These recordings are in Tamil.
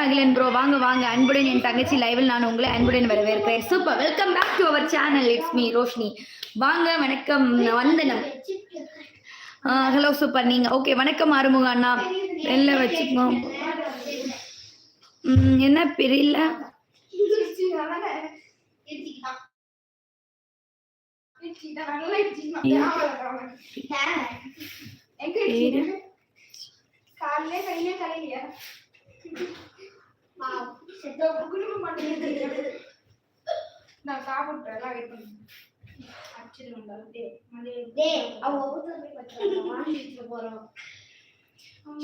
அகிலன் ப்ரோ வாங்க வாங்க. அன்புடன் என் தங்கச்சி லைவில் நான் உங்களை அன்புடன் வரவேற்கிறேன். Super, welcome back to our channel. It's me Roshini. வாங்க, வணக்கம், வந்தனம். Hello, super. நீங்க ஓகே. வணக்கம் ஆறுமுக அண்ணா. வெளில வச்சுக்கோம். என்ன பெரியல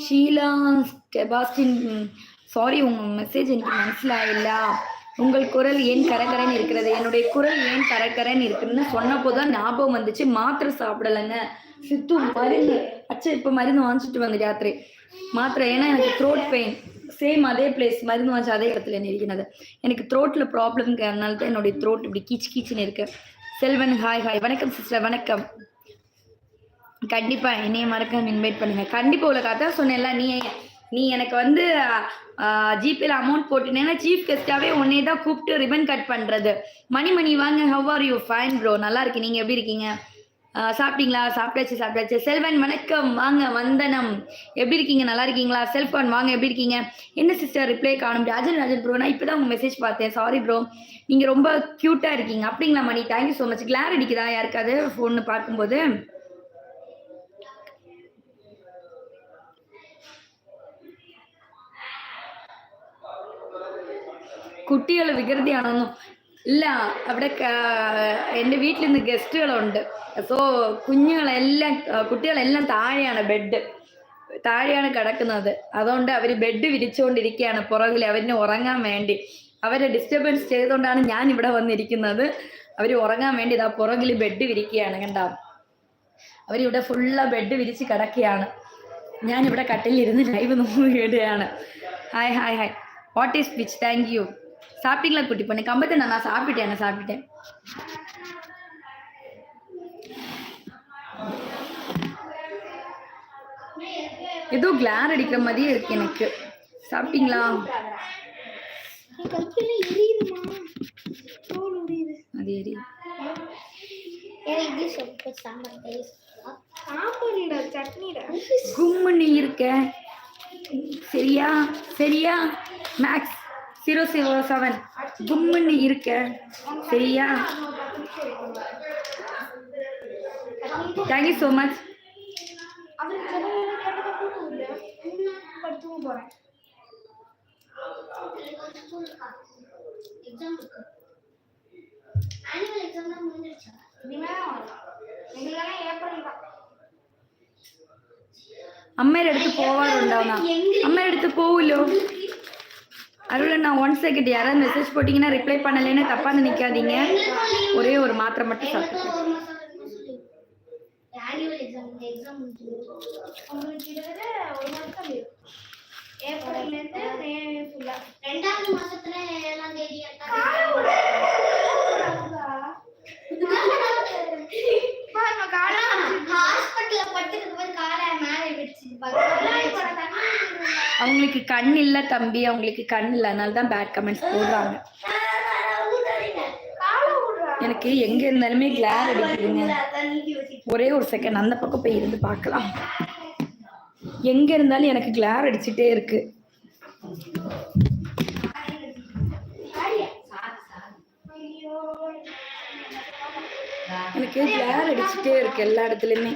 ஷீலா செபாஸ்டின், சாரி உங்க மெசேஜ் எனக்கு மனசிலாயில்ல. உங்கள் குரல் ஏன் கரகரன்னு இருக்கிறது? என்னுடைய குரல் ஏன் கரகரன்னு இருக்குன்னு சொன்னப்போதான் ஞாபகம் வந்துச்சு. மாத்திரை சாப்பிடலைங்க சித்து, மருந்து அச்சா. இப்போ மருந்து வாங்கிச்சிட்டு வந்து ராத்திரி மாத்திரை. ஏன்னா எனக்கு த்ரோட் பெயின், சேம் அதே பிளேஸ் மருந்து வாங்கி அதே இடத்துல இருக்கிறது. எனக்கு த்ரோட்டில் ப்ராப்ளம்ங்கிறதுனால தான் என்னுடைய த்ரோட் இப்படி கீச்சு கீச்சுன்னு இருக்கு. Selvan hi hi. வணக்கம் சிஸ்டர், வணக்கம். கண்டிப்பாக என்னைய மறக்காம இன்வைட் பண்ணுங்க. கண்டிப்பாக உள்ள கதை சொன்னேன்ல, நீ எனக்கு வந்து ஜிபேல அமௌண்ட் போட்டுனேன்னா சீஃப் கெஸ்ட்டாகவே உன்னே தான் கூப்பிட்டு ரிபன் கட் பண்ணுறது. மணி வாங்க. Have are you? Fine bro, நல்லா இருக்கு. நீங்கள் எப்படி இருக்கீங்க? சாப்பிட்டீங்களா? சாப்பிட்டாச்சு. செல்வன் வணக்கம், வாங்க. வந்தனம், எப்படி இருக்கீங்க? நல்லா இருக்கீங்களா? செல்ஃபான் வாங்க, எப்படி இருக்கீங்க? என்ன சிஸ்டர் ரிப்ளை காணும்? ராஜன் ப்ரோ, நான் இப்போ தான் உங்கள் மெசேஜ் பார்த்தேன். சாரி ப்ரோ, நீங்கள் ரொம்ப க்யூட்டாக இருக்கீங்க. அப்படிங்களா Mani? Thank you so much. Glare அடிக்குதா யாருக்காவது ஃபோன்னு பார்க்கும்போது? കുട്ടികൾ വികൃതിയാണോന്നോ? ഇല്ല, അവിടെ എൻ്റെ വീട്ടിൽ നിന്ന് ഗസ്റ്റുകളുണ്ട്. സോ കുട്ടികളെല്ലാം താഴെയാണ്, താഴെയാണ് കിടക്കുന്നത്. അതുകൊണ്ട് അവർ ബെഡ് വിരിച്ചുകൊണ്ടിരിക്കുകയാണ് പുറകിൽ അവരിന് ഉറങ്ങാൻ വേണ്ടി. അവരെ ഡിസ്റ്റർബൻസ് ചെയ്തുകൊണ്ടാണ് ഞാൻ ഇവിടെ വന്നിരിക്കുന്നത്. അവർ ഉറങ്ങാൻ വേണ്ടി ഇതാ പുറകിൽ ബെഡ് വിരിക്കുകയാണ്. കണ്ടോ, അവരിവിടെ ഫുള്ള് ബെഡ് വിരിച്ച് കിടക്കുകയാണ്. ഞാനിവിടെ കട്ടിലിരുന്ന് ലൈവ് നോക്കുകയാണ്. Hi hi hi. What is speech? Thank you. சாப்பிட்டீங்களா குட்டி பண்ணி? கம்பத்தை நான் சாப்பிட்டேன். ஏதோ கிளார் அடிக்கிற மாதிரியே இருக்கு எனக்கு. சாப்பிட்டீங்களா? அது எரி கும்முன்னு இருக்க. சரியா மேக்ஸ் 007 கும்முன்னு இருக்க. சரியா? Thank you so much. അമ്മയുടെ അടുത്ത് പോവാറുണ്ടാവുന്ന? അമ്മയുടെ അടുത്ത് പോവുമല്ലോ. அதுல நான் 1 செகண்ட் யாராவது மெசேஜ் போட்டிங்கன்னா ரிப்ளை பண்ணலைன்னு தப்பா நினைக்காதீங்க. ஒரே ஒரு மாத்திரை மட்டும் சாப்பிட்டு. அவங்களுக்கு கண் இல்ல தம்பி, அவங்களுக்கு கண் இல்ல, அதனால தான் பேட் கமெண்ட்ஸ் போடுறாங்க. எனக்கு எங்க இருந்தாலுமே கிளார் அடிக்குதுங்க. ஒரே ஒரு செகண்ட் அந்த பக்கம் போய் இருந்து பார்க்கலாம். எங்க இருந்தாலும் எனக்கு கிளார் அடிச்சுட்டே இருக்கு. எனக்கு கிளார் அடிச்சுட்டே இருக்கு எல்லா இடத்துலயுமே.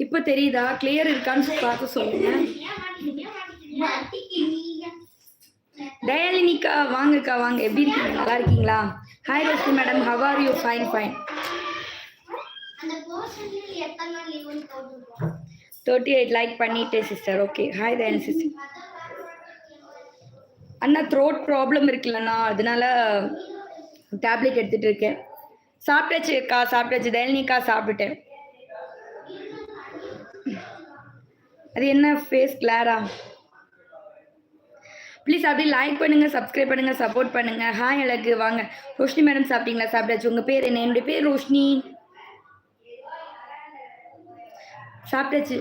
இப்ப தெரியுதா? கிளியர் இருக்கான்னு பார்த்து சொல்லுங்க. தயாலினிக்கா வாங்கக்கா, வாங்க. எப்படி இருக்கீங்க? நல்லா இருக்கீங்களா? Hi Roshi madam, how are you? Fine. 38 like பண்ணிட்டேன் sister. Okay, hi Dayalini sister. அண்ணா த்ரோட் ப்ராப்ளம் இருக்குல்லண்ணா, அதனால டேப்லெட் எடுத்துட்டு இருக்கேன். சாப்பிட்டாச்சுக்கா, சாப்பிட்டாச்சு. தயாலினிக்கா சாப்பிட்டேன். அது என்ன ஃபேஸ் கிளாரா? ப்ளீஸ் அப்படியே லைக் பண்ணுங்க, சப்ஸ்கிரைப் பண்ணுங்க, சப்போர்ட் பண்ணுங்க. ஹாய் அழகு, வாங்க. ரோஷினி மேடம் சாப்பிட்டீங்களா? சாப்பிட்டாச்சு. உங்க பேர் என்ன? என்னுடைய பேர் ரோஷினி. சாப்பிட்டாச்சு.